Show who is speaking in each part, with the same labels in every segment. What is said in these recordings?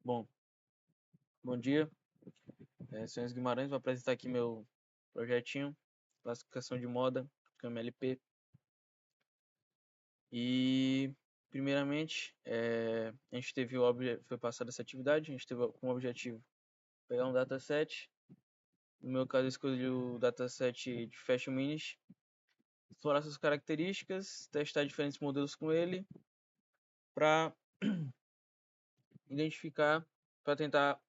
Speaker 1: Bom, bom dia. Sou Enzo Guimarães, vou apresentar aqui meu projetinho, classificação de moda, MLP. E, primeiramente, a gente foi passada essa atividade, a gente teve como objetivo pegar um dataset. No meu caso, eu escolhi o dataset de Fashion Minis, explorar suas características, testar diferentes modelos com ele, para identificar, para tentar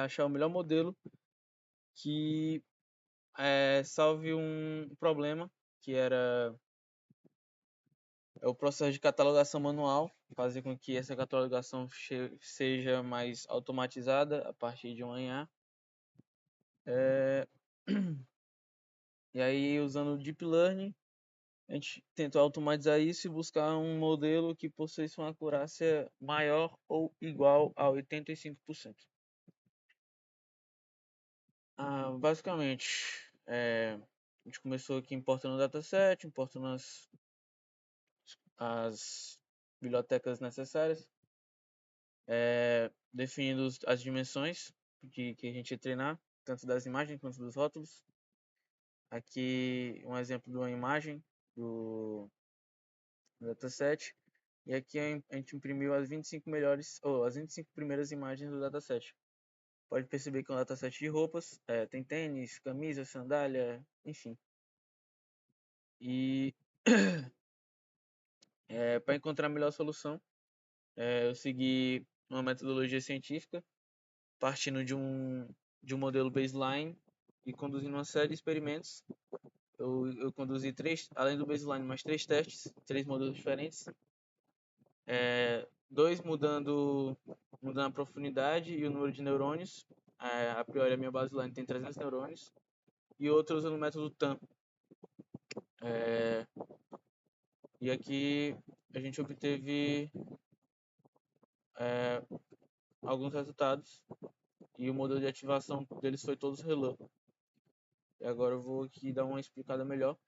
Speaker 1: achar o melhor modelo que salve um problema, que era o processo de catalogação manual, fazer com que essa catalogação seja mais automatizada a partir de um IA. E aí, usando o Deep Learning, a gente tentou automatizar isso e buscar um modelo que possuísse uma acurácia maior ou igual a 85%. Basicamente, a gente começou aqui importando o dataset, importando as bibliotecas necessárias, definindo as dimensões que a gente ia treinar, tanto das imagens quanto dos rótulos. Aqui um exemplo de uma imagem do dataset. E aqui a gente imprimiu as 25 melhores, ou as 25 primeiras imagens do dataset. Pode perceber que é um dataset de roupas, tem tênis, camisa, sandália, enfim. E para encontrar a melhor solução, eu segui uma metodologia científica, partindo de um modelo baseline e conduzindo uma série de experimentos. Eu conduzi além do baseline, mais 3 testes, 3 modelos diferentes. Dois mudando a profundidade e o número de neurônios. A priori, a minha baseline tem 300 neurônios. E outro usando o método TAM. E aqui a gente obteve alguns resultados. E o modelo de ativação deles foi todos relã. E agora eu vou aqui dar uma explicada melhor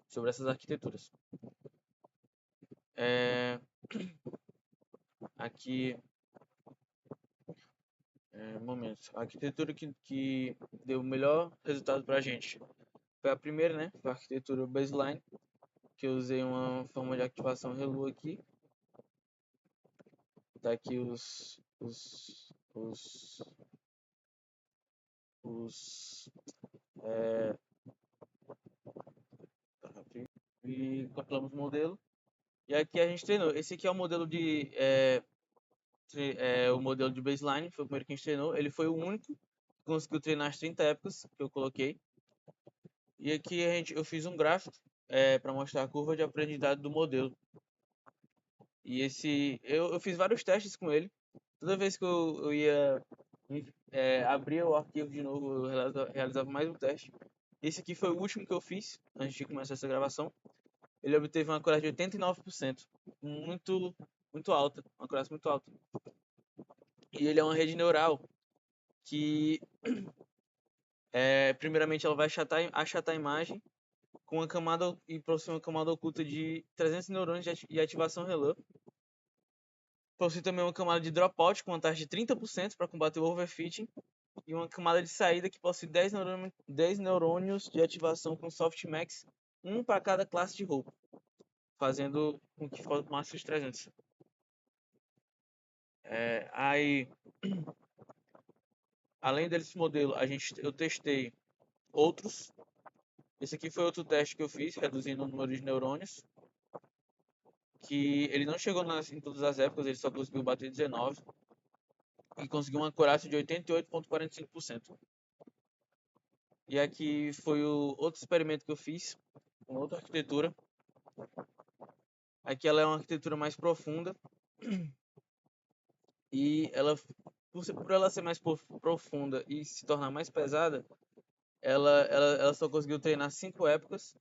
Speaker 1: sobre essas arquiteturas. Aqui, momento. A arquitetura que deu o melhor resultado para a gente foi a primeira, né? Foi a arquitetura baseline, que eu usei uma forma de ativação relu aqui. Tá aqui os e controlamos o modelo. E aqui a gente treinou. Esse aqui é o modelo o modelo de baseline, foi o primeiro que a gente treinou. Ele foi o único que conseguiu treinar as 30 épocas que eu coloquei. E aqui eu fiz um gráfico para mostrar a curva de aprendizado do modelo. E eu fiz vários testes com ele. Toda vez que eu ia abrir o arquivo de novo, eu realizava mais um teste. Esse aqui foi o último que eu fiz antes de começar essa gravação. Ele obteve uma acurácia de 89%, muito, muito alta, uma acurácia muito alta. E ele é uma rede neural que, primeiramente, ela vai achatar a imagem com uma camada e possui uma camada oculta de 300 neurônios de ativação relã. Possui também uma camada de dropout com uma taxa de 30% para combater o overfitting e uma camada de saída que possui 10 neurônios de ativação com softmax, um para cada classe de roupa, fazendo com que formasse os 300. Aí, além desse modelo, eu testei outros. Esse aqui foi outro teste que eu fiz, reduzindo o número de neurônios, que ele não chegou em todas as épocas, ele só conseguiu bater 19 e conseguiu uma acurácia de 88,45%. E aqui foi o outro experimento que eu fiz com outra arquitetura. Aqui ela é uma arquitetura mais profunda e por ela ser mais profunda e se tornar mais pesada, ela só conseguiu treinar 5 épocas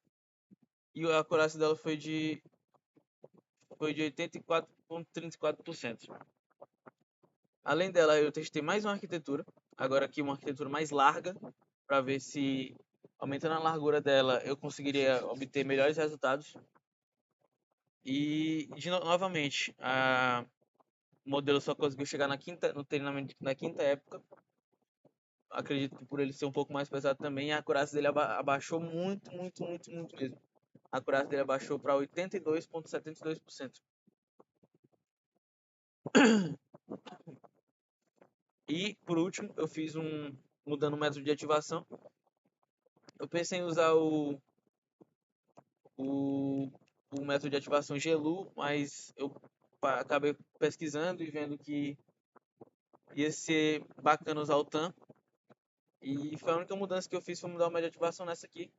Speaker 1: e a acurácia dela foi de 84,34%. Além dela, eu testei mais uma arquitetura, agora aqui uma arquitetura mais larga, para ver se aumentando a largura dela eu conseguiria obter melhores resultados. E novamente, O modelo só conseguiu chegar no treinamento na quinta época. Acredito que por ele ser um pouco mais pesado também, a acurácia dele abaixou muito, muito, muito, muito mesmo. A acurácia dele abaixou para 82,72%. E, por último, eu fiz mudando o método de ativação. Eu pensei em usar o, o método de ativação GELU, mas eu acabei pesquisando e vendo que ia ser bacana usar o TAM. E foi a única mudança que eu fiz, foi mudar o método de ativação nessa aqui.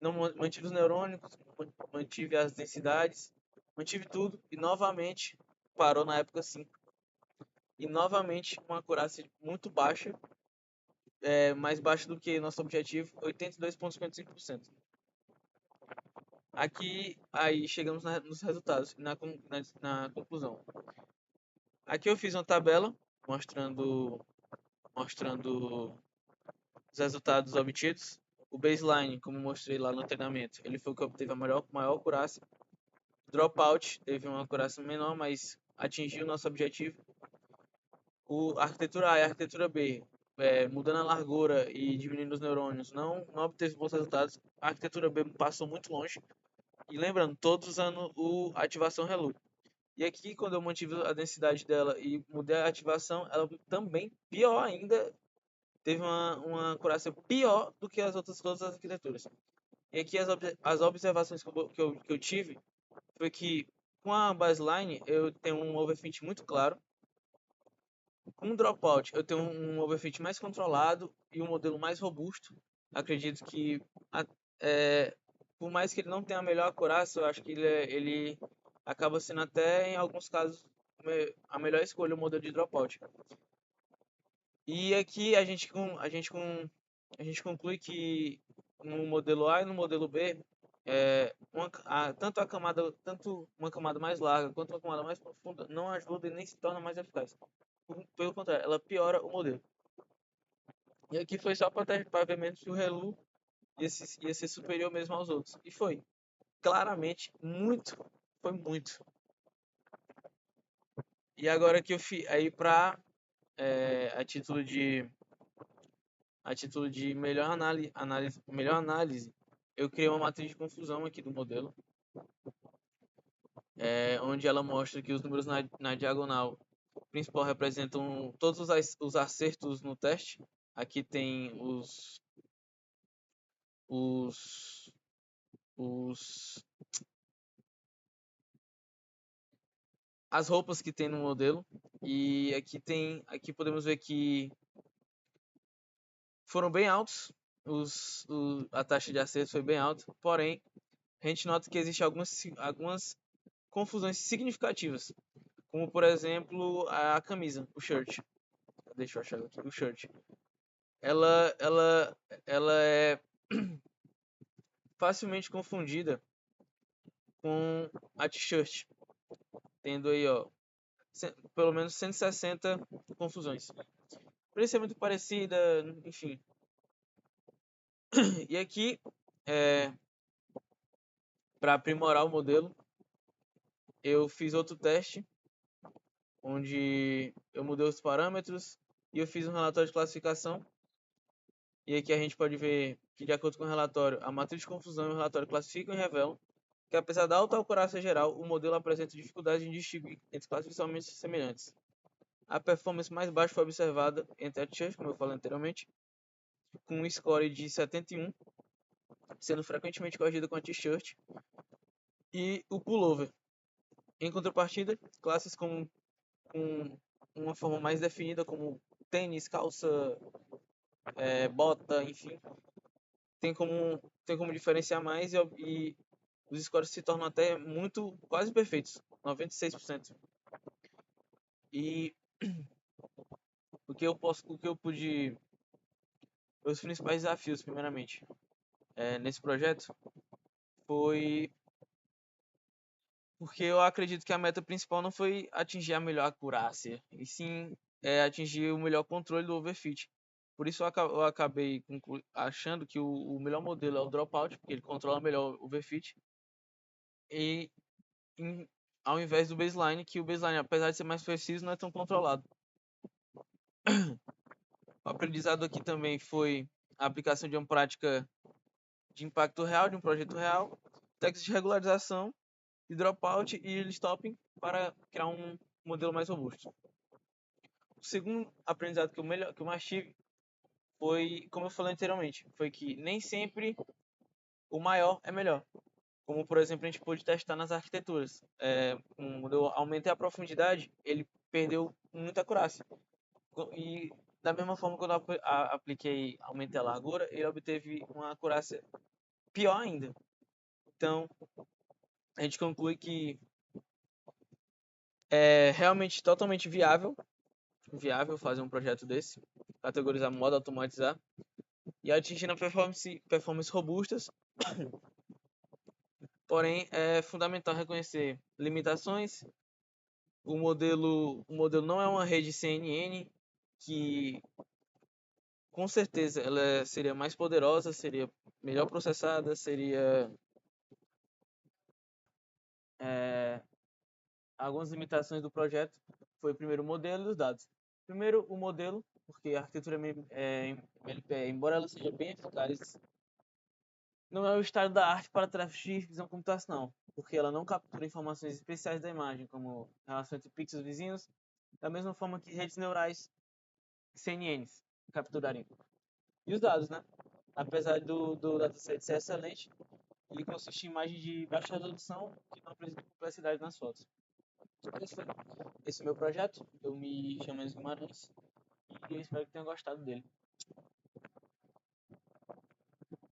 Speaker 1: Não mantive os neurônicos, mantive as densidades, mantive tudo e novamente parou na época 5. E novamente uma acurácia muito baixa, mais baixa do que nosso objetivo, 82,55%. Aqui, aí chegamos nos resultados, na conclusão. Aqui eu fiz uma tabela mostrando os resultados obtidos. O baseline, como mostrei lá no treinamento, ele foi o que obteve a maior acurácia. Dropout teve uma acurácia menor, mas atingiu o nosso objetivo. A arquitetura A e a arquitetura B, mudando a largura e diminuindo os neurônios, não obteve bons resultados. A arquitetura B passou muito longe. E lembrando, todos usando a ativação ReLU. E aqui, quando eu mantive a densidade dela e mudei a ativação, ela também, pior ainda, teve uma acurácia pior do que todas as arquiteturas. E aqui as observações que eu tive foi que com a baseline eu tenho um overfit muito claro. Com o dropout eu tenho um overfit mais controlado e um modelo mais robusto. Acredito que, por mais que ele não tenha a melhor acurácia, eu acho que ele acaba sendo até, em alguns casos, a melhor escolha, o modelo de dropout. E aqui a gente conclui que no modelo A e no modelo B, tanto uma camada mais larga quanto uma camada mais profunda não ajuda e nem se torna mais eficaz. Pelo contrário, ela piora o modelo. E aqui foi só para ver mesmo se o ReLU ia ser superior mesmo aos outros. E foi. Claramente, muito. Foi muito. E agora que eu fiz aí para a título de melhor análise, eu criei uma matriz de confusão aqui do modelo, onde ela mostra que os números na diagonal principal representam todos os acertos no teste. Aqui tem os as roupas que tem no modelo, e aqui podemos ver que foram bem altos, a taxa de acerto foi bem alta, porém a gente nota que existem algumas confusões significativas, como por exemplo a camisa, o shirt. Deixa eu achar aqui, o shirt. Ela é facilmente confundida com a t-shirt, tendo aí, ó, pelo menos 160 confusões. Por isso é muito parecida, enfim. E aqui, para aprimorar o modelo, eu fiz outro teste, onde eu mudei os parâmetros e eu fiz um relatório de classificação. E aqui a gente pode ver que, de acordo com o relatório, a matriz de confusão e o relatório classificam e revelam que, apesar da alta acurácia geral, o modelo apresenta dificuldade em distinguir entre classes visualmente semelhantes. A performance mais baixa foi observada entre a t-shirt, como eu falei anteriormente, com um score de 71, sendo frequentemente corrigida com a t-shirt, e o pullover. Em contrapartida, classes com uma forma mais definida, como tênis, calça, bota, enfim, tem como diferenciar mais, e os scores se tornam até quase perfeitos, 96%. E o que eu pude, os principais desafios, primeiramente, nesse projeto, foi porque eu acredito que a meta principal não foi atingir a melhor acurácia, e sim atingir o melhor controle do overfit. Por isso eu acabei achando que o melhor modelo é o dropout, porque ele controla melhor o overfit. E ao invés do baseline, que o baseline, apesar de ser mais preciso, não é tão controlado. O aprendizado aqui também foi a aplicação de uma prática de impacto real, de um projeto real, técnicas de regularização, de dropout e yield stopping para criar um modelo mais robusto. O segundo aprendizado que eu mais tive foi, como eu falei anteriormente, foi que nem sempre o maior é melhor. Como, por exemplo, a gente pôde testar nas arquiteturas. Quando eu aumentei a profundidade, ele perdeu muita acurácia. E da mesma forma, quando eu apliquei, aumentei a largura, ele obteve uma acurácia pior ainda. Então, a gente conclui que é realmente totalmente viável fazer um projeto desse, categorizar modo, automatizar e atingir performance robustas. Porém, é fundamental reconhecer limitações. O modelo não é uma rede CNN que, com certeza, ela seria mais poderosa, seria melhor processada, seria é, algumas limitações do projeto. Foi o primeiro modelo e os dados. Primeiro, o modelo, porque a arquitetura MLPE, embora ela seja bem eficaz, não é o estado da arte para tarefas de visão computacional, porque ela não captura informações especiais da imagem, como relação entre pixels vizinhos, da mesma forma que redes neurais CNNs capturariam. E os dados, né? Apesar do dataset ser excelente, ele consiste em imagens de baixa resolução que não apresentam complexidade nas fotos. Esse é o meu projeto. Eu me chamo Enzo Guimarães e eu espero que tenham gostado dele.